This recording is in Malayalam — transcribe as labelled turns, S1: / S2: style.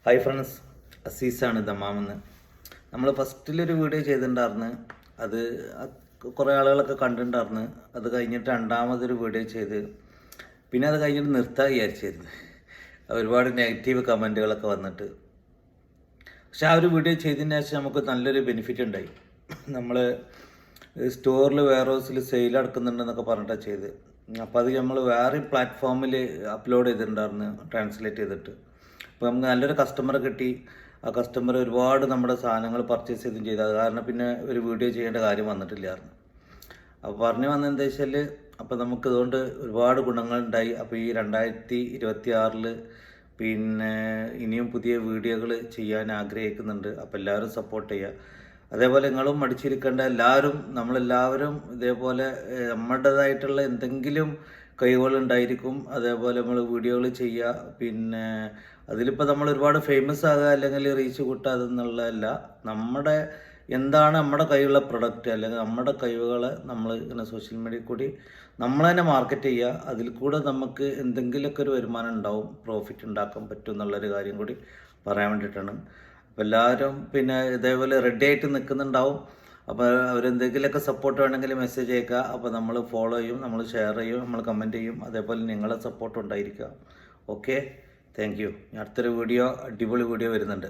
S1: Hi friends, അസീസാണ് ദമാമെന്ന്. നമ്മൾ ഫസ്റ്റിലൊരു വീഡിയോ ചെയ്തിട്ടുണ്ടായിരുന്നു. അത് കുറേ ആളുകളൊക്കെ കണ്ടിട്ടുണ്ടായിരുന്നു. അത് കഴിഞ്ഞിട്ട് രണ്ടാമതൊരു വീഡിയോ ചെയ്ത് പിന്നെ അത് കഴിഞ്ഞിട്ട് നിർത്താൻ വിചാരിച്ചിരുന്നു. ഒരുപാട് നെഗറ്റീവ് കമൻറ്റുകളൊക്കെ വന്നിട്ട്. പക്ഷെ ആ ഒരു വീഡിയോ ചെയ്തതിന് ശേഷം നമുക്ക് നല്ലൊരു ബെനിഫിറ്റ് ഉണ്ടായി. നമ്മൾ സ്റ്റോറിൽ വെയർ ഹൗസിൽ സെയിൽ നടക്കുന്നുണ്ടെന്നൊക്കെ പറഞ്ഞിട്ടാണ് ചെയ്ത്. അപ്പോൾ അത് നമ്മൾ വേറെ പ്ലാറ്റ്ഫോമിൽ അപ്ലോഡ് ചെയ്തിട്ടുണ്ടായിരുന്നു, ട്രാൻസ്ലേറ്റ് ചെയ്തിട്ട്. അപ്പോൾ നമുക്ക് നല്ലൊരു കസ്റ്റമറെ കിട്ടി. ആ കസ്റ്റമർ ഒരുപാട് നമ്മുടെ സാധനങ്ങൾ പർച്ചേസ് ചെയ്തും ചെയ്തു. അത് കാരണം പിന്നെ ഒരു വീഡിയോ ചെയ്യേണ്ട കാര്യം വന്നിട്ടില്ലായിരുന്നു. അപ്പോൾ പറഞ്ഞു വന്നത് എന്താ വെച്ചാൽ, അപ്പോൾ നമുക്ക് ഇതുകൊണ്ട് ഒരുപാട് ഗുണങ്ങളുണ്ടായി. അപ്പോൾ ഈ 2026 പിന്നെ ഇനിയും പുതിയ വീഡിയോകൾ ചെയ്യാൻ ആഗ്രഹിക്കുന്നുണ്ട്. അപ്പോൾ എല്ലാവരും സപ്പോർട്ട് ചെയ്യുക. അതേപോലെ നിങ്ങളും മടിച്ചിരിക്കേണ്ട, നമ്മളെല്ലാവരും ഇതേപോലെ നമ്മുടേതായിട്ടുള്ള എന്തെങ്കിലും കഴിവുകളുണ്ടായിരിക്കും. അതേപോലെ നമ്മൾ വീഡിയോകൾ ചെയ്യുക. പിന്നെ അതിലിപ്പോൾ നമ്മൾ ഒരുപാട് ഫേമസ് ആകുക അല്ലെങ്കിൽ റീച്ച് കൂട്ടുക അതെന്നുള്ളതല്ല. എന്താണ് നമ്മുടെ കയ്യിലുള്ള പ്രൊഡക്റ്റ് അല്ലെങ്കിൽ നമ്മുടെ കഴിവുകളെ നമ്മൾ ഇങ്ങനെ സോഷ്യൽ മീഡിയയിൽ കൂടി നമ്മൾ തന്നെ മാർക്കറ്റ് ചെയ്യുക. അതിൽ കൂടെ നമുക്ക് എന്തെങ്കിലുമൊക്കെ ഒരു വരുമാനം ഉണ്ടാവും, പ്രോഫിറ്റ് ഉണ്ടാക്കാൻ പറ്റും എന്നുള്ളൊരു കാര്യം കൂടി പറയാൻ വേണ്ടിയിട്ടാണ്. അപ്പോൾ എല്ലാവരും പിന്നെ ഇതേപോലെ റെഡി ആയിട്ട് നിൽക്കുന്നുണ്ടാവും. അപ്പോൾ അവരെന്തെങ്കിലുമൊക്കെ സപ്പോർട്ട് വേണമെങ്കിൽ മെസ്സേജ് അയക്കുക. അപ്പോൾ നമ്മൾ ഫോളോ ചെയ്യും, നമ്മൾ ഷെയർ ചെയ്യും, നമ്മൾ കമൻറ്റ് ചെയ്യും. അതേപോലെ നിങ്ങളെ സപ്പോർട്ട് ഉണ്ടായിരിക്കുക. Okay, thank you. അടുത്തൊരു അടിപൊളി വീഡിയോ വരുന്നുണ്ട്.